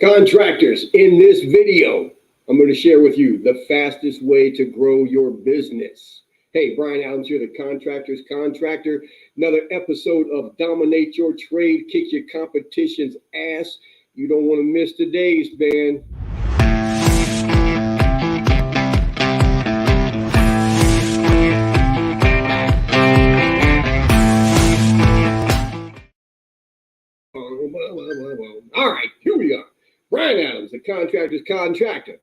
Contractors, in this video, I'm going to share with you the fastest way to grow your business. Hey, Brian Adams here, the Contractor's Contractor. Another episode of Dominate Your Trade, Kick Your Competition's Ass. You don't want to miss today's, man. All right, here we are. Brian Adams, the Contractor's Contractor.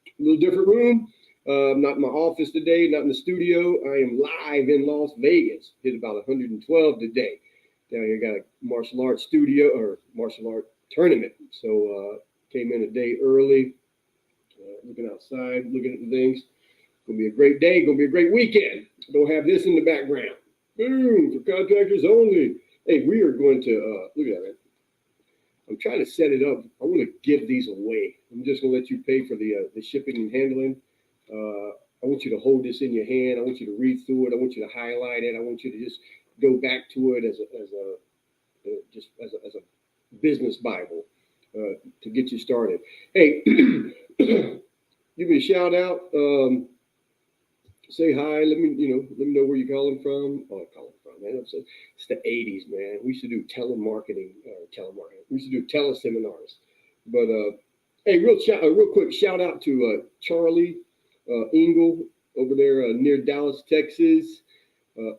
A little different room. Not in my office today, not in the studio. I am live in Las Vegas. Hit about 112 today. Down here, got a martial arts studio or martial art tournament. So came in a day early, looking outside, looking at the things. Gonna be a great day. Gonna be a great weekend. Don't have this in the background. Boom, for contractors only. Hey, we are going to look at that. I'm trying to set it up. I want to give these away. I'm just going to let you pay for the shipping and handling. I want you to hold this in your hand. I want you to read through it. I want you to highlight it. I want you to just go back to it as a business Bible to get you started. Hey, give me a shout out. Say hi. Let me know where you're calling from. Oh, calling from, man. It's the 80s, man. We used to do telemarketing. We used to do teleseminars. But hey, real quick shout out to Charlie Engel over there near Dallas, Texas,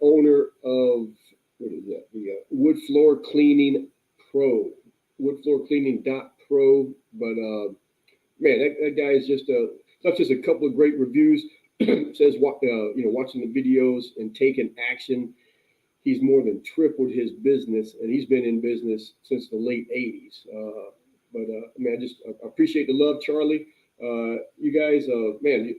owner of what is that? The Wood Floor Cleaning Pro, woodfloorcleaning.pro. But man, that guy is just not just a couple of great reviews. Says watching the videos and taking action. He's more than tripled his business, and he's been in business since the late 80s. Man, I just appreciate the love, Charlie. You guys, man,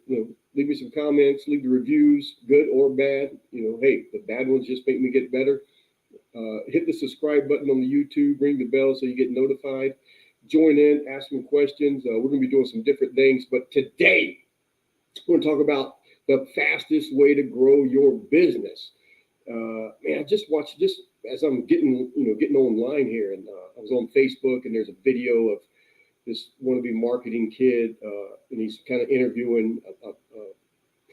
leave me some comments, leave the reviews, good or bad. Hey, the bad ones just make me get better. Hit the subscribe button on the YouTube, ring the bell so you get notified. Join in, ask some questions. We're going to be doing some different things, but today, we're going to talk about the fastest way to grow your business. Man, I just watched this as I'm getting online here, and I was on Facebook, and there's a video of this wannabe marketing kid, and he's kind of interviewing a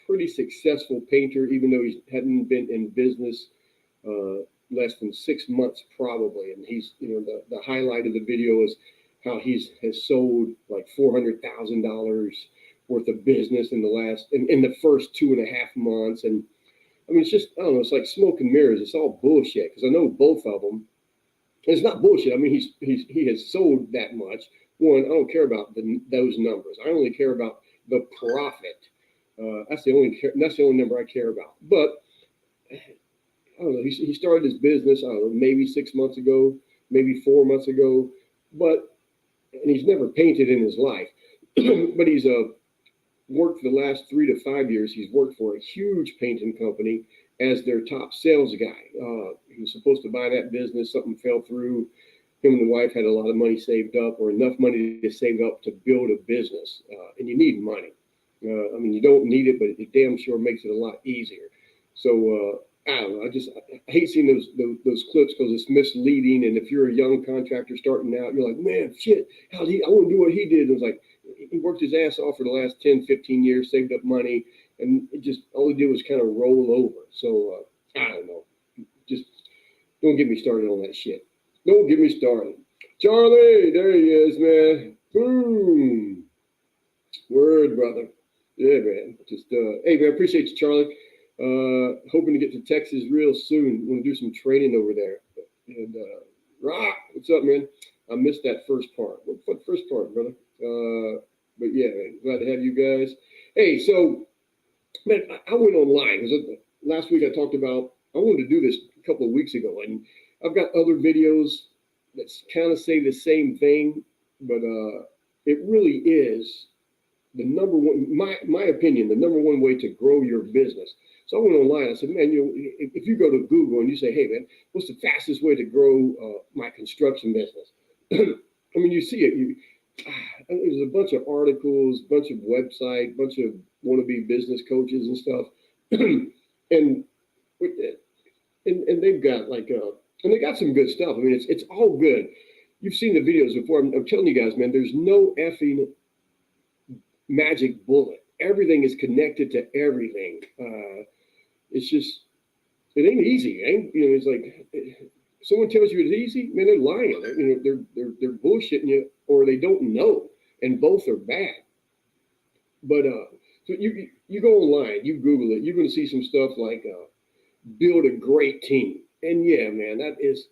pretty successful painter, even though he hadn't been in business less than 6 months probably. And he's, the highlight of the video is how has sold like $400,000 worth of business in the first 2.5 months. And I mean, it's just, I don't know, it's like smoke and mirrors. It's all bullshit, because I know both of them. And it's not bullshit. I mean, he has sold that much. One, I don't care about those numbers. I only care about the profit. That's the only number I care about. But I don't know, he started his business, I don't know, maybe 6 months ago, maybe 4 months ago, and he's never painted in his life. But he's worked for the last 3 to 5 years. He's worked for a huge painting company as their top sales guy. He was supposed to buy that business. Something fell through. Him and the wife had a lot of money saved up, or enough money to save up to build a business. And you need money. I mean, you don't need it, but it damn sure makes it a lot easier. So I don't know. I hate seeing those clips, because it's misleading. And if you're a young contractor starting out, you're like, man, shit, I want to do what he did. And it was like, he worked his ass off for the last 10, 15 years, saved up money, and it just, all he did was kind of roll over. So I don't know. Just don't get me started on that shit. Don't get me started. Charlie, there he is, man. Boom. Word, brother. Yeah, man. Just hey, man, appreciate you, Charlie. Hoping to get to Texas real soon. Want to do some training over there. And Rock, what's up, man? I missed that first part. What first part, brother? But yeah, man, glad to have you guys. Hey, so man, I went online. Last week I talked about, I wanted to do this a couple of weeks ago, and I've got other videos that kind of say the same thing, but it really is the number one, my opinion, the number one way to grow your business. So I went online. I said, man, if you go to Google and you say, hey, man, what's the fastest way to grow my construction business? I mean, you see it. There's a bunch of articles, bunch of websites, bunch of wannabe business coaches and stuff, and they've got and they got some good stuff. I mean, it's all good, you've seen the videos before. I'm telling you guys, man, there's no effing magic bullet. Everything is connected to everything. It's just, it ain't easy. It's like someone tells you it's easy, man, they're lying. They're bullshitting you, or they don't know, and both are bad. But so you go online, you Google it, you're going to see some stuff like build a great team. And yeah, man, that is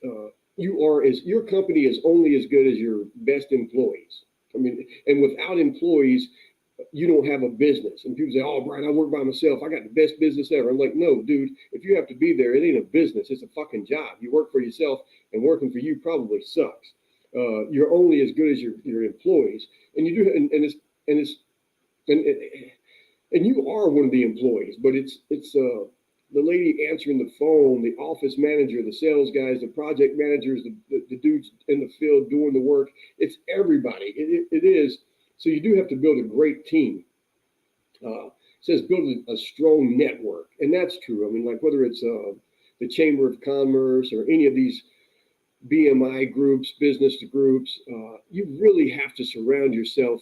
your company is only as good as your best employees. I mean, and without employees, you don't have a business. And people say, "Oh, Brian, I work by myself. I got the best business ever." I'm like, "No, dude. If you have to be there, it ain't a business. It's a fucking job. You work for yourself, and working for you probably sucks. You're only as good as your employees, and you do, and and you are one of the employees. But it's the lady answering the phone, the office manager, the sales guys, the project managers, the dudes in the field doing the work. It's everybody. It is. So you do have to build a great team. It says build a strong network, and that's true. I mean, like whether it's the Chamber of Commerce or any of these BMI groups, business groups, you really have to surround yourself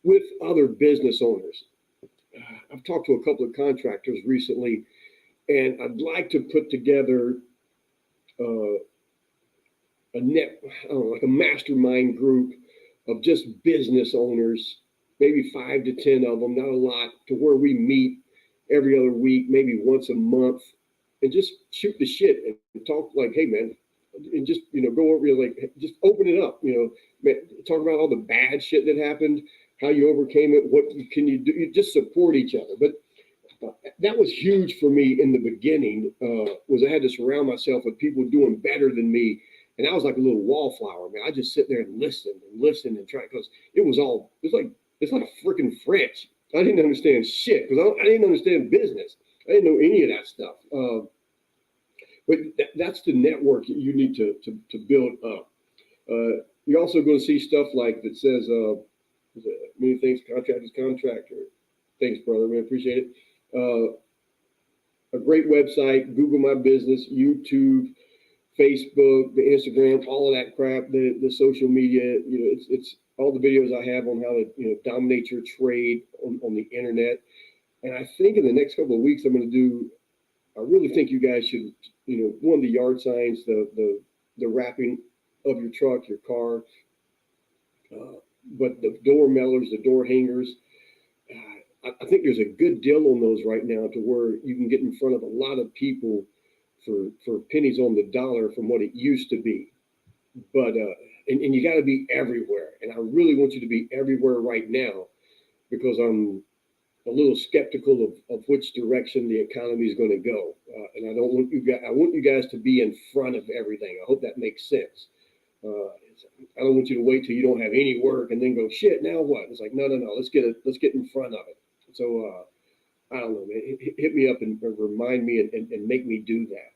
with other business owners. I've talked to a couple of contractors recently, and I'd like to put together like a mastermind group of just business owners, maybe 5 to 10 of them, not a lot, to where we meet every other week, maybe once a month, and just shoot the shit and talk like, hey man, and just go over, like, just open it up, talk about all the bad shit that happened, how you overcame it, what can you do, you just support each other. But that was huge for me in the beginning, was I had to surround myself with people doing better than me. And I was like a little wallflower, man. I just sit there and listen and try, because it's like freaking French. I didn't understand shit because I didn't understand business. I didn't know any of that stuff. But that's the network that you need to build up. You're also going to see stuff like that says, many things, contractor. Thanks, brother. Man, appreciate it. A great website, Google My Business, YouTube, Facebook, the Instagram, all of that crap, the social media. It's all the videos I have on how to dominate your trade on the internet. And I think in the next couple of weeks, I really think you guys should, one of the yard signs, the wrapping of your truck, your car, but the door mailers, the door hangers. I think there's a good deal on those right now, to where you can get in front of a lot of people for pennies on the dollar from what it used to be. But and you got to be everywhere, and I really want you to be everywhere right now, because I'm a little skeptical of which direction the economy is going to go, and I don't want you guys. I want you guys to be in front of everything. I hope that makes sense. I don't want you to wait till you don't have any work and then go, shit, now what? It's like, no. Let's get in front of it. So I don't know, man. Hit me up and remind me and make me do that.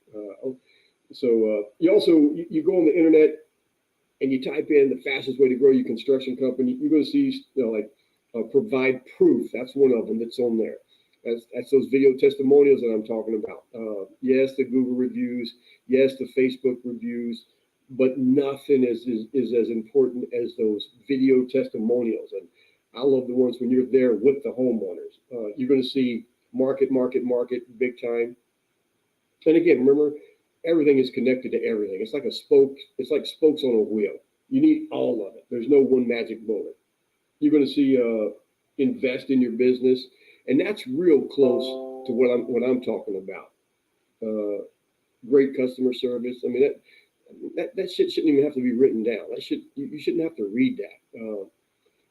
So you go on the internet and you type in the fastest way to grow your construction company. You're going to see provide proof. That's one of them that's on there. That's those video testimonials that I'm talking about. Yes, the Google reviews. Yes, the Facebook reviews. But nothing is as important as those video testimonials. And I love the ones when you're there with the homeowners. You're going to see market, big time. And again, remember, everything is connected to everything. It's like a spoke. It's like spokes on a wheel. You need all of it. There's no one magic bullet. You're going to see invest in your business, and that's real close to what I'm talking about. Great customer service. I mean, that shit shouldn't even have to be written down. You shouldn't have to read that.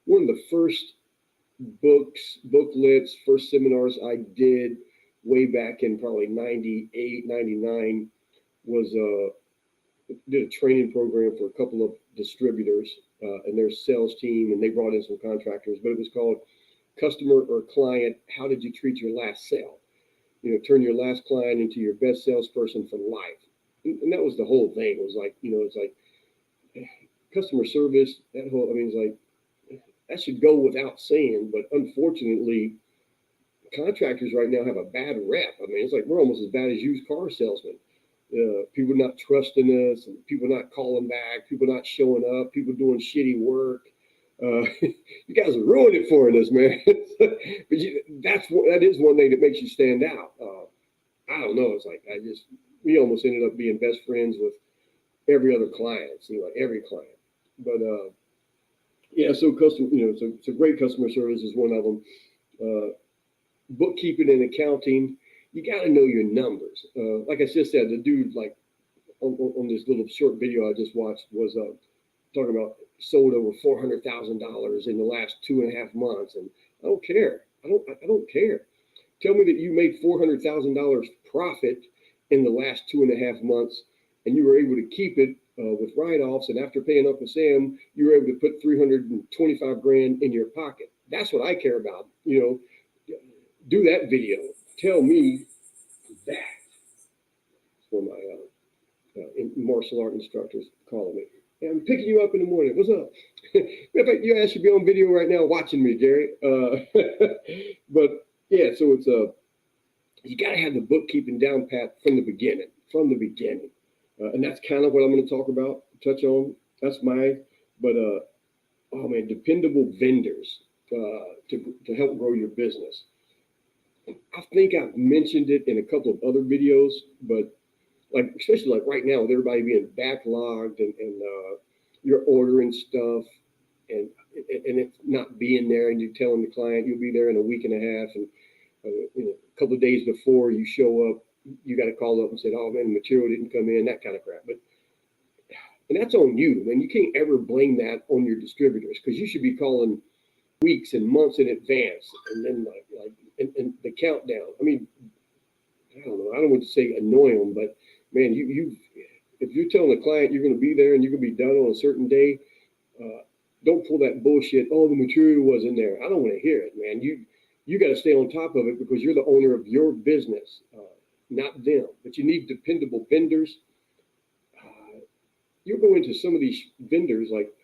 One of the first booklets, first seminars I did way back in probably 98, 99 was did a training program for a couple of distributors and their sales team, and they brought in some contractors, but it was called Customer or Client, How Did You Treat Your Last Sale? Turn your last client into your best salesperson for life. And that was the whole thing. It was like, it's like customer service, it's like, that should go without saying, but unfortunately, contractors right now have a bad rep. I mean, it's like we're almost as bad as used car salesmen. People not trusting us, and people not calling back, people not showing up, people doing shitty work. You guys are ruining it for us, man. But that is one thing that makes you stand out. I don't know. It's like we almost ended up being best friends with every other client. It seemed like every client. But yeah, so so great customer service is one of them. Bookkeeping and accounting, you got to know your numbers. Like I just said, the dude like on this little short video I just watched was talking about sold over $400,000 in the last 2.5 months, and I don't care. I don't care. Tell me that you made $400,000 profit in the last 2.5 months, and you were able to keep it with write-offs, and after paying Uncle Sam, you were able to put 325 grand in your pocket. That's what I care about. Do that video. Tell me that. That's one of my martial art instructors calling me. Hey, I'm picking you up in the morning. What's up? In fact, you guys should be on video right now watching me, Gary. But yeah, so it's you got to have the bookkeeping down pat from the beginning. And that's kind of what I'm going to talk about, touch on. That's but oh man, dependable vendors to help grow your business. I think I've mentioned it in a couple of other videos, but like especially like right now with everybody being backlogged and you're ordering stuff and it's not being there, and you're telling the client you'll be there in a week and a half, and a couple of days before you show up, you got to call up and say, oh man, the material didn't come in, that kind of crap. And that's on you, man. You can't ever blame that on your distributors, because you should be calling weeks and months in advance, and then and the countdown. I mean, I don't know. I don't want to say annoy them, but man, if you're telling a client you're going to be there and you're going to be done on a certain day, don't pull that bullshit. Oh, the material wasn't there. I don't want to hear it, man. You got to stay on top of it, because you're the owner of your business, not them. But you need dependable vendors. You'll go into some of these vendors like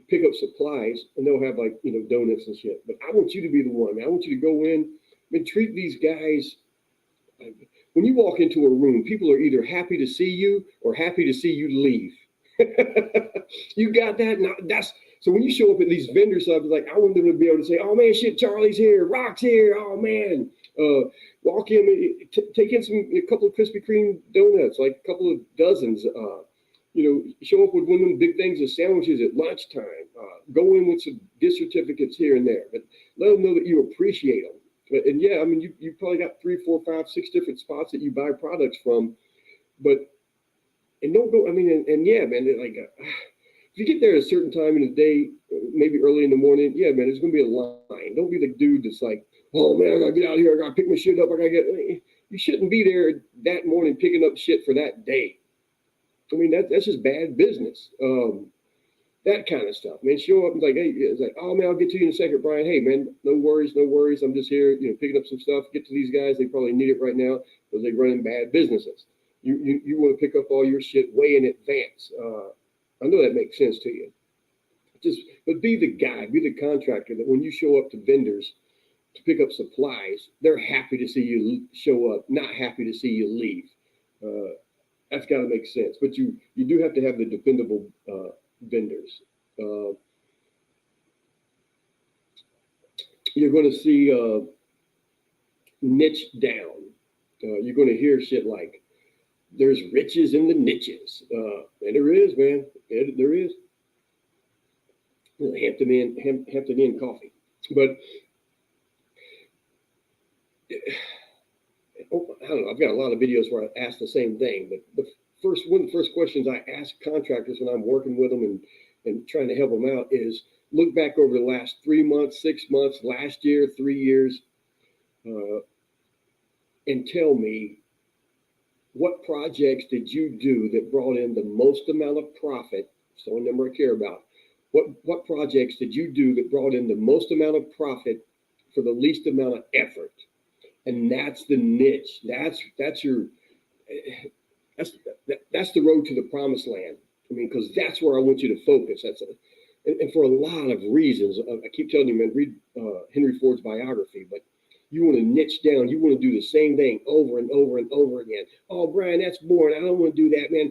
pick up supplies, and they'll have like donuts and shit. But I want you to be the one, man. I want you to go in and treat these guys. When you walk into a room, people are either happy to see you or happy to see you leave. You got that? Now, so when you show up at these vendor subs, like I want them to be able to say, "Oh man, shit, Charlie's here, Rock's here. Oh man, walk in, take in a couple of Krispy Kreme donuts, like a couple of dozens. Show up with one of them big things of sandwiches at lunchtime. Go in with some gift certificates here and there, but let them know that you appreciate them." And yeah, I mean, you probably got 3, 4, 5, 6 different spots that you buy products from, and don't go. I mean, and yeah, man, like if you get there at a certain time in the day, maybe early in the morning, yeah, man, there's gonna be a line. Don't be the dude that's like, oh man, I gotta get out of here. I gotta pick my shit up. You shouldn't be there that morning picking up shit for that day. I mean, that's just bad business. That kind of stuff, man. Show up and like, hey, it's like, oh man, I'll get to you in a second, Brian. Hey man, no worries. I'm just here, picking up some stuff. Get to these guys. They probably need it right now because they're running bad businesses. You want to pick up all your shit way in advance. I know that makes sense to you. But be the guy, be the contractor that when you show up to vendors to pick up supplies, they're happy to see you show up, not happy to see you leave. That's got to make sense. But you do have to have the dependable vendors. You're going to see niche down. You're going to hear shit like, there's riches in the niches. And there is, man. There is. Hampton Inn coffee. But I don't know. I've got a lot of videos where I ask the same thing. But one of the first questions I ask contractors when I'm working with them and trying to help them out is look back over the last 3 months, 6 months, last year, 3 years, and tell me, what projects did you do that brought in the most amount of profit? It's the only number I care about. What projects did you do that brought in the most amount of profit for the least amount of effort? And that's the niche. That's the road to the promised land. I mean, because that's where I want you to focus. And for a lot of reasons. I keep telling you, man, read Henry Ford's biography. But You want to niche down. You want to do the same thing over and over and over again. Oh, Brian, that's boring. I don't want to do that, man.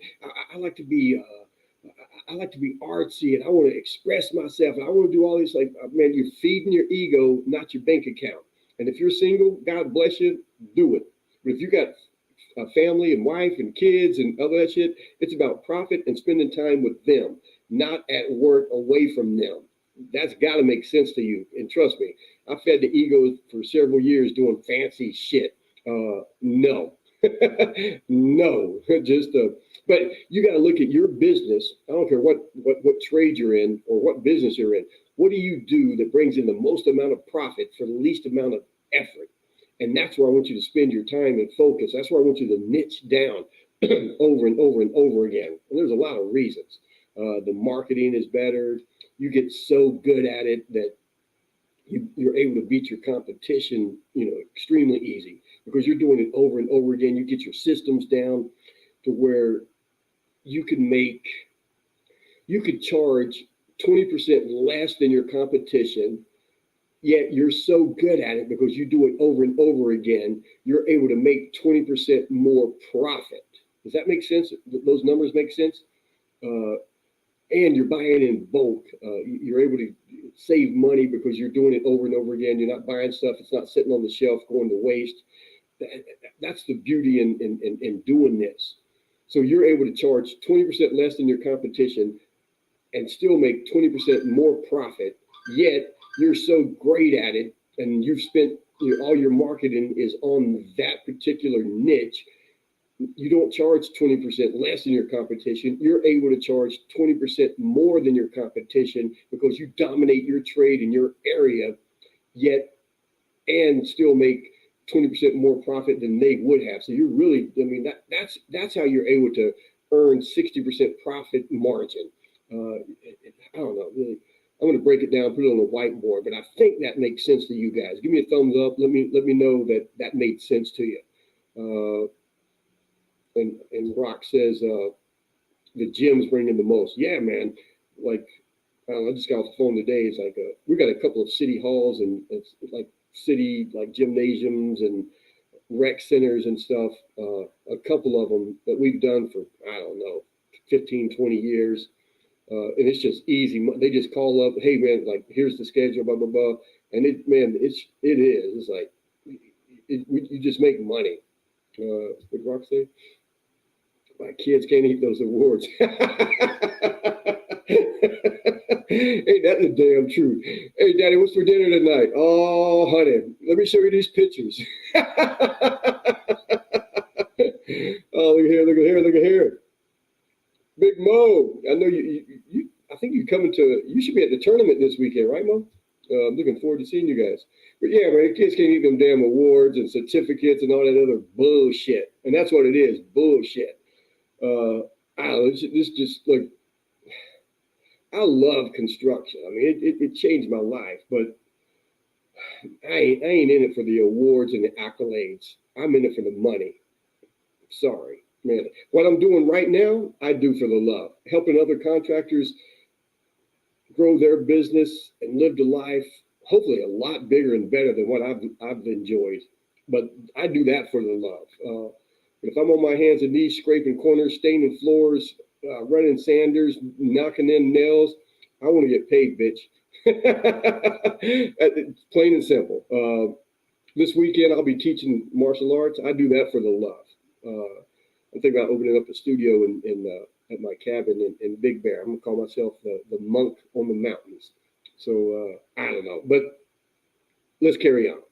I like to be. I like to be artsy, and I want to express myself, and I want to do all this. Like, man, you're feeding your ego, not your bank account. And if you're single, God bless you, do it. But if you got a family and wife and kids and other that shit, it's about profit and spending time with them, not at work away from them. That's got to make sense to you. And trust me, I fed the ego for several years doing fancy shit. No, no, just but you got to look at your business. I don't care what trade you're in or what business you're in. What do you do that brings in the most amount of profit for the least amount of effort? And that's where I want you to spend your time and focus. That's where I want you to niche down over and over and over again. And there's a lot of reasons. The marketing is better. You get so good at it that you're able to beat your competition, extremely easy because you're doing it over and over again. You get your systems down to where you could charge 20% less than your competition, yet you're so good at it because you do it over and over again, you're able to make 20% more profit. Does that make sense? Those numbers make sense? And you're buying in bulk. You're able to save money because you're doing it over and over again. You're not buying stuff. It's not sitting on the shelf going to waste. That's the beauty in doing this. So you're able to charge 20% less than your competition and still make 20% more profit, yet you're so great at it and you've spent all your marketing is on that particular niche. You don't charge 20% less than your competition. You're able to charge 20% more than your competition because you dominate your trade in your area, yet and still make 20% more profit than they would have. So you're really, that's how you're able to earn 60% profit margin. I don't know, really. I'm going to break it down, put it on a whiteboard, but I think that makes sense to you guys. Give me a thumbs up. Let me know that made sense to you. And Rock says the gym's bringing the most. Yeah, man. Like, I just got off the phone today. It's like we got a couple of city halls and it's like city like gymnasiums and rec centers and stuff. A couple of them that we've done for, I don't know, 15, 20 years. And it's just easy. They just call up, hey man, like here's the schedule, blah blah blah, and it is. It's like you just make money. What Rock say? My kids can't eat those awards. Ain't that the damn truth? Hey, Daddy, what's for dinner tonight? Oh, honey, let me show you these pictures. Oh, look at here, look at here, look at here. Big Mo, I know you I think you should be at the tournament this weekend, right, Mo? I'm looking forward to seeing you guys. But yeah, man, the kids can't eat them damn awards and certificates and all that other bullshit. And that's what it is, bullshit. I don't know, it's just like, I love construction. I mean, it changed my life, but I ain't in it for the awards and the accolades. I'm in it for the money. Sorry, man. What I'm doing right now, I do for the love. Helping other contractors grow their business and live the life, hopefully a lot bigger and better than what I've enjoyed. But I do that for the love. If I'm on my hands and knees, scraping corners, staining floors, running sanders, knocking in nails, I want to get paid, bitch. Plain and simple. This weekend, I'll be teaching martial arts. I do that for the love. I'm thinking about opening up a studio at my cabin in Big Bear. I'm going to call myself the monk on the mountains. So I don't know. But let's carry on.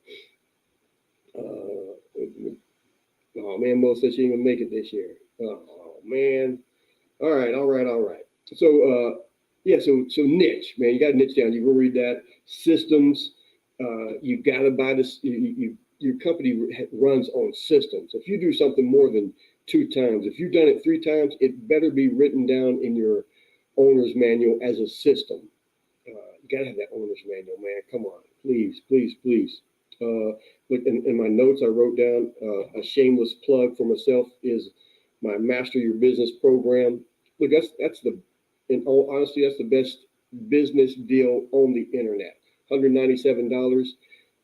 Oh, man, Mo says she ain't going to make it this year. Oh, man. All right. So, so niche, man. You got to niche down. You go read that. Systems. You got to buy this. Your company runs on systems. If you do something more than 2 times, if you've done it 3 times, it better be written down in your owner's manual as a system. You got to have that owner's manual, man. Come on. Please, please, please. Look, in my notes, I wrote down a shameless plug for myself is my Master Your Business program. Look, in all honesty, that's the best business deal on the internet. $197.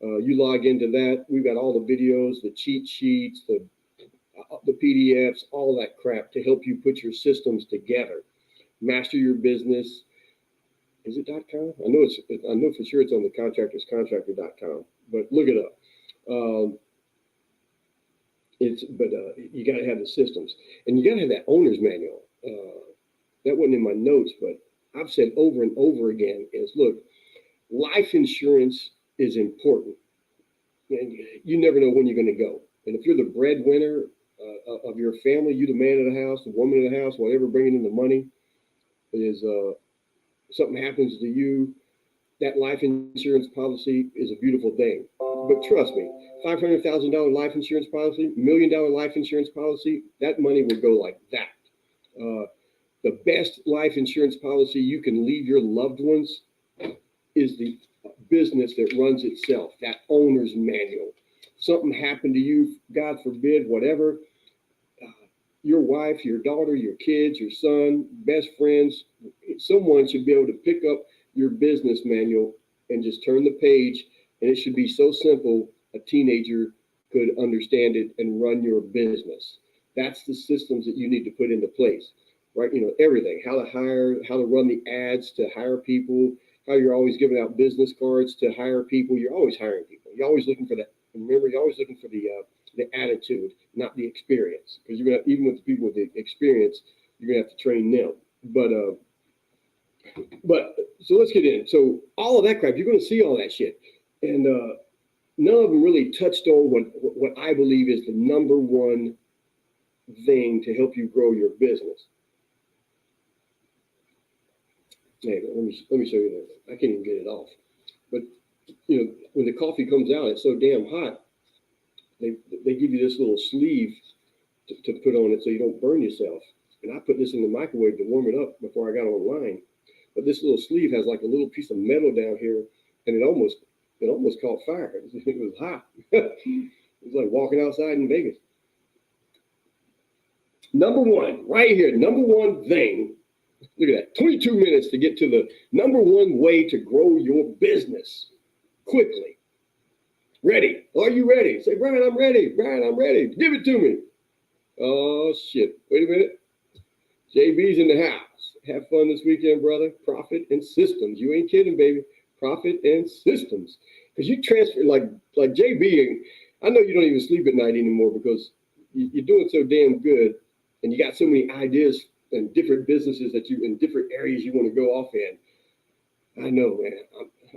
You log into that. We've got all the videos, the cheat sheets, the PDFs, all that crap to help you put your systems together. Master your business. Is it .com? I know for sure it's on the contractorscontractor.com, but look it up. You got to have the systems, and you got to have that owner's manual. That wasn't in my notes, but I've said over and over again is, look, life insurance is important. And you never know when you're going to go. And if you're the breadwinner of your family, you're the man of the house, the woman of the house, whatever bringing in the money, is something happens to you, that life insurance policy is a beautiful thing. But trust me, $500,000 life insurance policy, $1 million life insurance policy, that money will go like that. The best life insurance policy you can leave your loved ones is the business that runs itself, that owner's manual. Something happened to you, God forbid, whatever, your wife, your daughter, your kids, your son, best friends, someone should be able to pick up your business manual and just turn the page, and it should be so simple a teenager could understand it and run your business. That's the systems that you need to put into place, right? Everything, how to hire, how to run the ads to hire people, how you're always giving out business cards to hire people. You're always hiring people. You're always looking for that. Remember, you're always looking for the attitude, not the experience, because you're gonna, even with the people with the experience, you're gonna have to train them. But so let's get in. So all of that crap, you're gonna see all that shit, and none of them really touched on what I believe is the number one thing to help you grow your business. Hey, let me show you that. I can't even get it off. But when the coffee comes out, it's so damn hot. They give you this little sleeve to put on it so you don't burn yourself. And I put this in the microwave to warm it up before I got online. But this little sleeve has like a little piece of metal down here, and it almost caught fire. It was hot. It was like walking outside in Vegas. Number one, right here, number one thing. Look at that, 22 minutes to get to the number one way to grow your business quickly. Ready? Are you ready? Say, Brian, I'm ready. Brian, I'm ready. Give it to me. Oh, shit. Wait a minute. JB's in the house. Have fun this weekend, brother. Profit and systems. You ain't kidding, baby. Profit and systems. Because you transfer, like JB, I know you don't even sleep at night anymore because you're doing so damn good, and you got so many ideas and different businesses that you, in different areas you want to go off in. I know, man.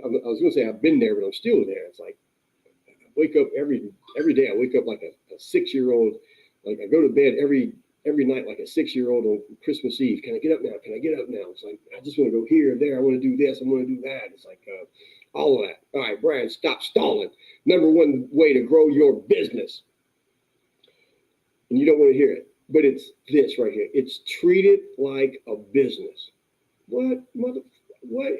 I was going to say I've been there, but I'm still there. It's like, I wake up every day. I wake up like a 6-year-old. Like I go to bed every night like a 6-year-old on Christmas Eve. Can I get up now? Can I get up now? It's like, I just want to go here and there. I want to do this. I want to do that. It's like all of that. All right, Brian, stop stalling. Number one way to grow your business. And you don't want to hear it, but it's this right here. It's treat it like a business. What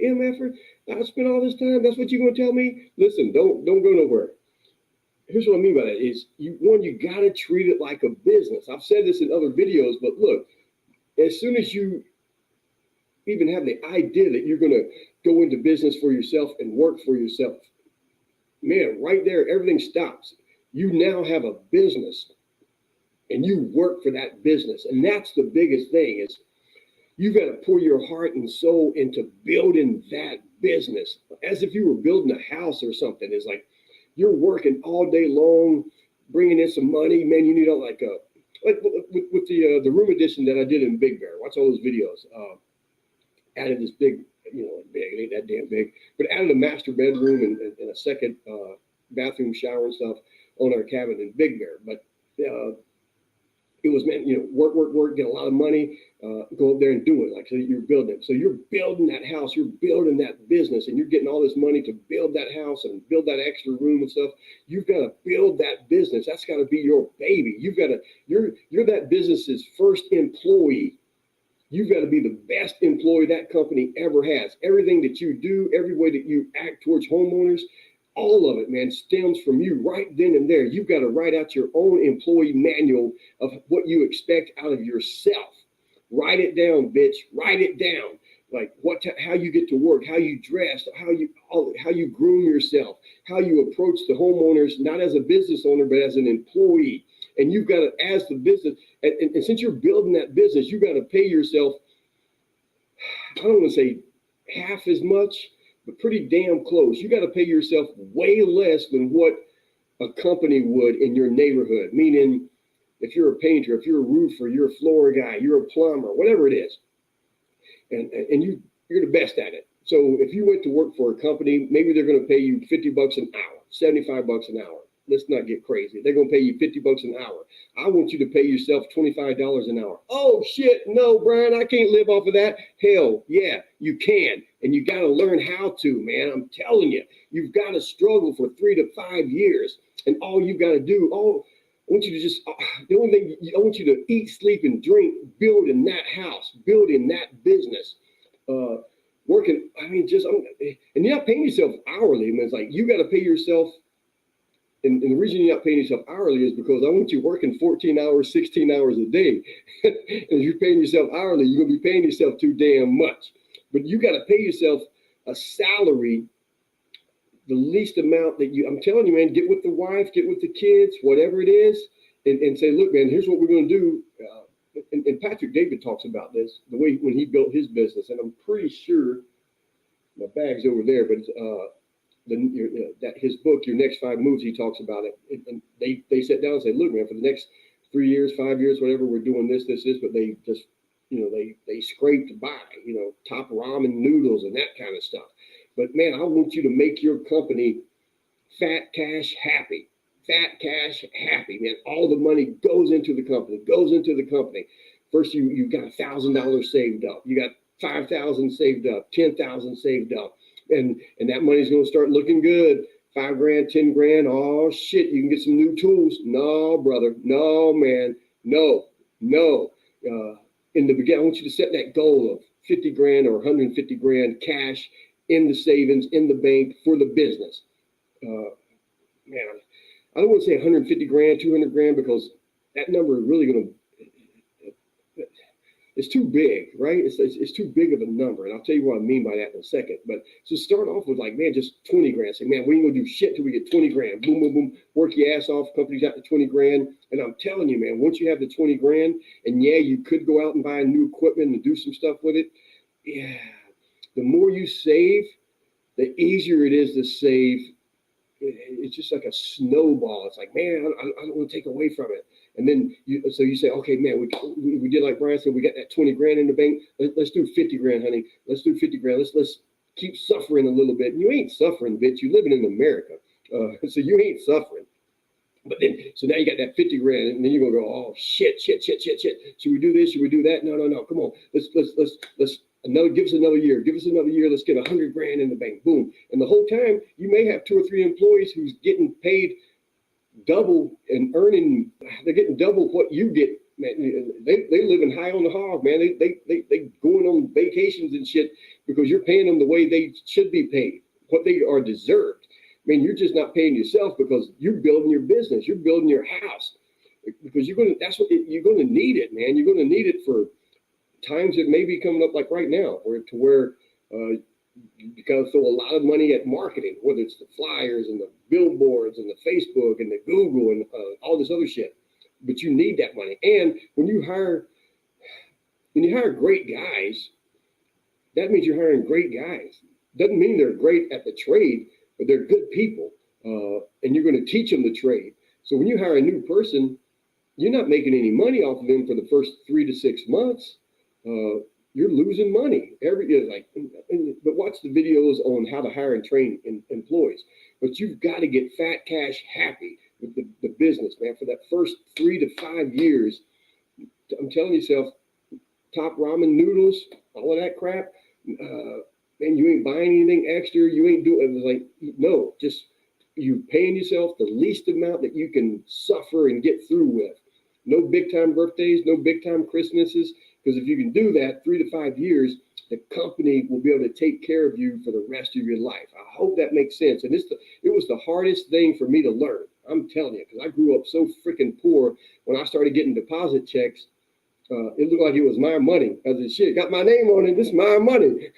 MFer? I spent all this time. That's what you're going to tell me? Listen, don't go nowhere. Here's what I mean by that is you got to treat it like a business. I've said this in other videos, but look, as soon as you even have the idea that you're going to go into business for yourself and work for yourself, man, right there, everything stops. You now have a business and you work for that business. And that's the biggest thing is you've got to pour your heart and soul into building that business as if you were building a house or something. It's like, you're working all day long, bringing in some money. Man, you need like with the room edition that I did in Big Bear. Watch all those videos. Added this big, big, it ain't that damn big, but added a master bedroom and a second bathroom, shower and stuff on our cabin in Big Bear. But it was, man, work, get a lot of money, go up there and do it. Like, so you're building it. So you're building that house, you're building that business, and you're getting all this money to build that house and build that extra room and stuff. You've got to build that business. That's got to be your baby. You're that business's first employee. You've got to be the best employee that company ever has. Everything that you do, every way that you act towards homeowners, all of it, man, stems from you right then and there. You've got to write out your own employee manual of what you expect out of yourself. Write it down, bitch. Write it down. like how you get to work, how you dress, how you groom yourself, how you approach the homeowners, not as a business owner, but as an employee. And you've got to, as the business, and since you're building that business, you've got to pay yourself, I don't want to say half as much, but pretty damn close. You got to pay yourself way less than what a company would in your neighborhood. Meaning, if you're a painter, if you're a roofer, you're a floor guy, you're a plumber, whatever it is, and you're the best at it. So if you went to work for a company, maybe they're going to pay you $50 an hour, $75 an hour. Let's not get crazy. They're going to pay you $50 an hour. I want you to pay yourself $25 an hour. Oh shit, no, Brian, I can't live off of that. Hell yeah, you can. And you got to learn how to, man. I'm telling you, you've got to struggle for 3 to 5 years. And all you got to do, I want you to just, the only thing, I want you to eat, sleep, and drink, build in that house, build in that business, working, and you're not paying yourself hourly. I mean, it's like, you got to pay yourself, and the reason you're not paying yourself hourly is because I want you working 14 hours, 16 hours a day. And if you're paying yourself hourly, you're going to be paying yourself too damn much. But you got to pay yourself a salary, the least amount that I'm telling you, man, get with the wife, get with the kids, whatever it is, and say, look, man, here's what we're going to do. And Patrick David talks about this, the way when he built his business, and I'm pretty sure my bag's over there, but that his book, Your Next 5 Moves, he talks about it. And they sat down and said, look, man, for the next 3 years, 5 years, whatever, we're doing this, but they just, they scraped by, top ramen noodles and that kind of stuff. But man, I want you to make your company fat cash happy. Fat cash happy, man. All the money goes into the company. First, you got $1,000 saved up. You got 5,000 saved up, 10,000 saved up. And that money's going to start looking good. 5 grand, 10 grand. Oh shit, you can get some new tools. No, brother. No, man. No. In the beginning, I want you to set that goal of 50 grand or 150 grand cash in the savings, in the bank for the business. Man, I don't want to say 150 grand, 200 grand, because that number is really going to, it's too big, right? It's too big of a number. And I'll tell you what I mean by that in a second. But so start off with like, man, just 20 grand. Say, man, we ain't going to do shit till we get 20 grand. Boom, boom, boom. Work your ass off. Company's got the 20 grand. And I'm telling you, man, once you have the 20 grand, and yeah, you could go out and buy new equipment and do some stuff with it. Yeah. The more you save, the easier it is to save. It's just like a snowball. It's like, man, I don't want to take away from it. And then you say, okay, man, we did like Brian said, we got that 20 grand in the bank. Let's do 50 grand, honey. Let's do 50 grand. Let's keep suffering a little bit. And you ain't suffering, bitch. You living in America. So you ain't suffering. But then, so now you got that 50 grand, and then you're gonna go, oh shit. Should we do this? Should we do that? No. Come on. Let's give us another year. Let's get 100 grand in the bank. Boom. And the whole time you may have 2 or 3 employees who's getting paid double and they're getting double what you get. Man, they living high on the hog, man. They going on vacations and shit because you're paying them the way they should be paid, what they are deserved. I mean, you're just not paying yourself because you're building your business, you're building your house, because you're going to need it, man. You're going to need it for times that may be coming up like right now, where you got to throw a lot of money at marketing, whether it's the flyers and the billboards and the Facebook and the Google and all this other shit. But you need that money. And when you hire great guys, that means you're hiring great guys. Doesn't mean they're great at the trade, but they're good people, and you're going to teach them the trade. So when you hire a new person, you're not making any money off of them for the first 3 to 6 months. You're losing money every year. But watch the videos on how to hire and train employees. But you've got to get fat cash happy with the business, man. For that first 3 to 5 years, I'm telling yourself, top ramen noodles, all of that crap. And you ain't buying anything extra. You ain't doing it. Like, no, just you paying yourself the least amount that you can suffer and get through with. No big time birthdays, no big time Christmases. Because if you can do that 3 to 5 years, the company will be able to take care of you for the rest of your life. I hope that makes sense. And it was the hardest thing for me to learn. I'm telling you, because I grew up so freaking poor. When I started getting deposit checks, It looked like it was my money. I said, shit, got my name on it. This is my money.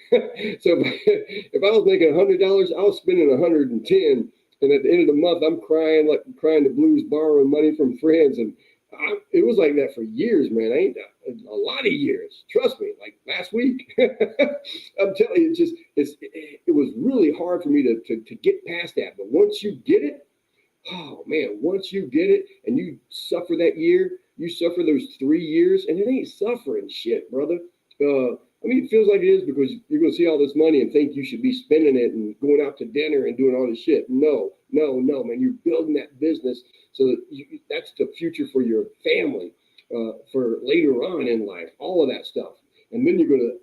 So if I was making $100, I was spending 110. And at the end of the month, I'm crying the blues, borrowing money from friends. And it was like that for years, man. A lot of years. Trust me, like last week. I'm telling you, it was really hard for me to get past that. But once you get it, oh man, once you get it and you suffer that year, you suffer those 3 years, and it ain't suffering shit, brother. It feels like it is because you're going to see all this money and think you should be spending it and going out to dinner and doing all this shit. No, man. You're building that business so that that's the future for your family, for later on in life, all of that stuff. And then you're going to,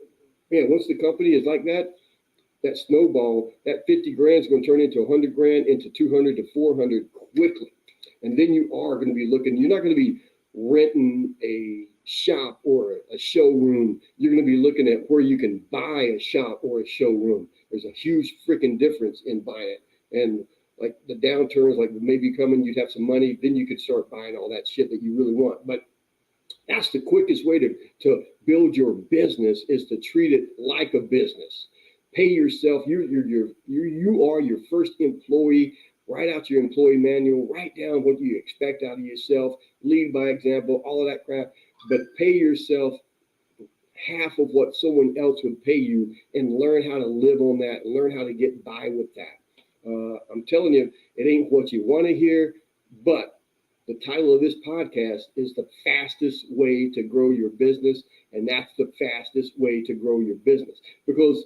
man, once the company is like that, that snowball, that 50 grand is going to turn into 100 grand, into 200 to 400 quickly. And then you are going to be looking, you're not going to be renting a shop or a showroom. You're going to be looking at where you can buy a shop or a showroom. There's a huge freaking difference in buying it. And like the downturns, like maybe coming, you'd have some money, then you could start buying all that shit that you really want. But that's the quickest way to build your business, is to treat it like a business. Pay yourself. You are your first employee. Write out your employee manual. Write down what you expect out of yourself. Lead by example. All of that crap. But pay yourself half of what someone else would pay you, and learn how to live on that. Learn how to get by with that. I'm telling you, it ain't what you want to hear, but the title of this podcast is The Fastest Way to Grow Your Business, and that's the fastest way to grow your business. Because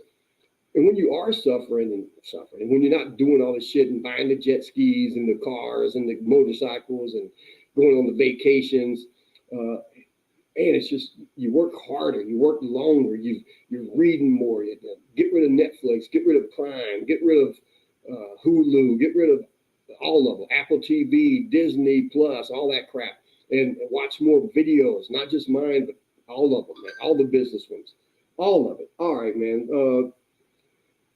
and when you are suffering, and when you're not doing all the shit and buying the jet skis and the cars and the motorcycles and going on the vacations, and it's just, you work harder, you work longer, you're reading more. You get rid of Netflix, get rid of Prime, get rid of Hulu, get rid of all of them, Apple TV, Disney Plus, all that crap, and watch more videos, not just mine, but all of them, man, all the business ones, all of it. All right, man.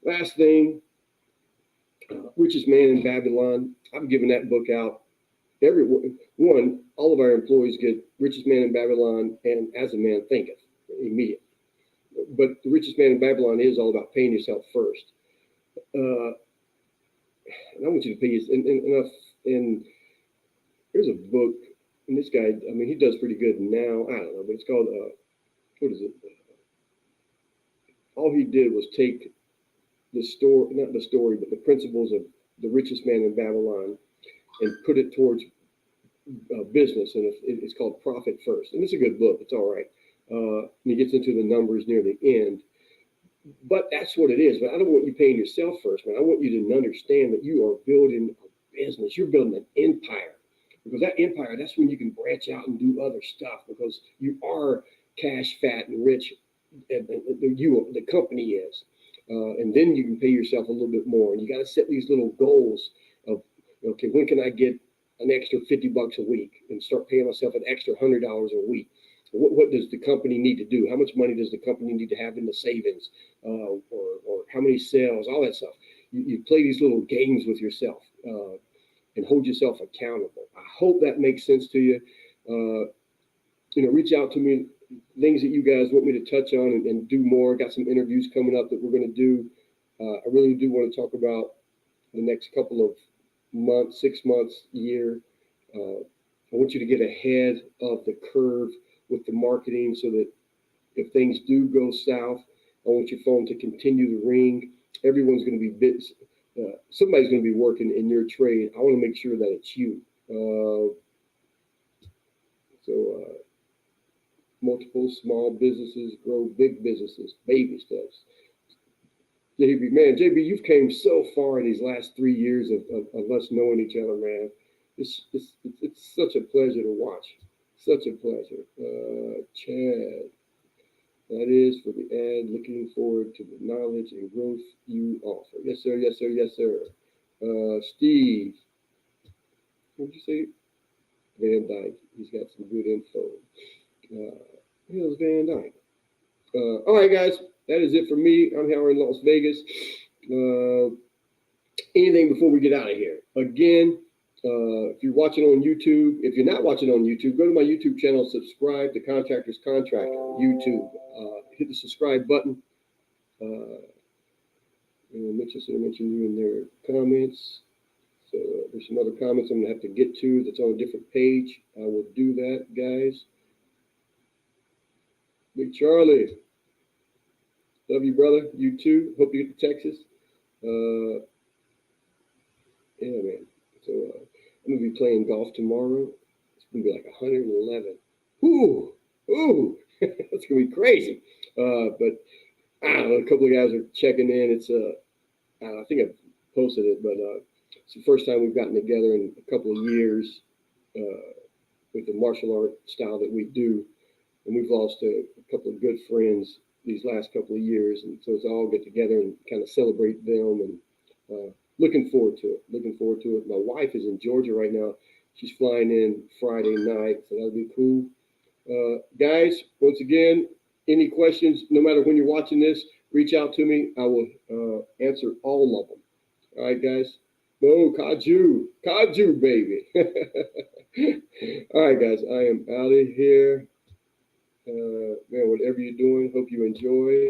Last thing, Richest Man in Babylon. I'm giving that book out. All of our employees get Richest Man in Babylon and As a Man Thinketh immediately. But the Richest Man in Babylon is all about paying yourself first. And I want you to pay yourself. And there's a book, and this guy, he does pretty good now. I don't know, but it's called, what is it? All he did was take the principles of the Richest Man in Babylon and put it towards business, and it's called Profit First, and it's a good book. It's all right. And he gets into the numbers near the end, but that's what it is. But I don't want you paying yourself first, man. I want you to understand that you are building a business. You're building an empire, because that empire, that's when you can branch out and do other stuff, because you are cash fat and rich, and the company is. And then you can pay yourself a little bit more. And you got to set these little goals of, okay, when can I get an extra $50 a week and start paying myself an extra $100 a week? What does the company need to do? How much money does the company need to have in the savings, or how many sales, all that stuff? You play these little games with yourself and hold yourself accountable. I hope that makes sense to you. Reach out to me. Things that you guys want me to touch on and do more. Got some interviews coming up that we're going to do. I really do want to talk about the next couple of months, 6 months, year. I want you to get ahead of the curve with the marketing, so that if things do go south, I want your phone to continue to ring. Everyone's going to be busy. Somebody's going to be working in your trade. I want to make sure that it's you. Multiple small businesses grow big businesses, baby steps. JB, you've came so far in these last 3 years of us knowing each other, man. It's such a pleasure to watch. Such a pleasure. Chad, that is for the ad. Looking forward to the knowledge and growth you offer. Yes, sir. Yes, sir. Yes, sir. Steve, what did you say? Van Dyke. He's got some good info. Here's Van Dyke. All right, guys, that is it for me. I'm here in Las Vegas. Anything before we get out of here? Again, If you're watching on YouTube, if you're not watching on YouTube, go to my YouTube channel, subscribe to Contractors Contractor YouTube. Hit the subscribe button. Mitchell mentioned you in their comments. So there's some other comments I'm gonna have to get to that's on a different page. I will do that, guys. Big Charlie, love you, brother. You too. Hope you get to Texas. Yeah, man. So I'm gonna be playing golf tomorrow. It's gonna be like 111. Ooh, that's gonna be crazy. But I don't know. A couple of guys are checking in. It's I think I posted it, but it's the first time we've gotten together in a couple of years with the martial art style that we do, and we've lost a couple of good friends these last couple of years, and so it's all get together and kind of celebrate them, and looking forward to it. My wife is in Georgia right now. She's flying in Friday night, so that'll be cool. Guys, once again, any questions, no matter when you're watching this, reach out to me. I will answer all of them. All right, guys. Oh, Kaju, baby. All right, guys, I am out of here. Man, whatever you're doing, hope you enjoy.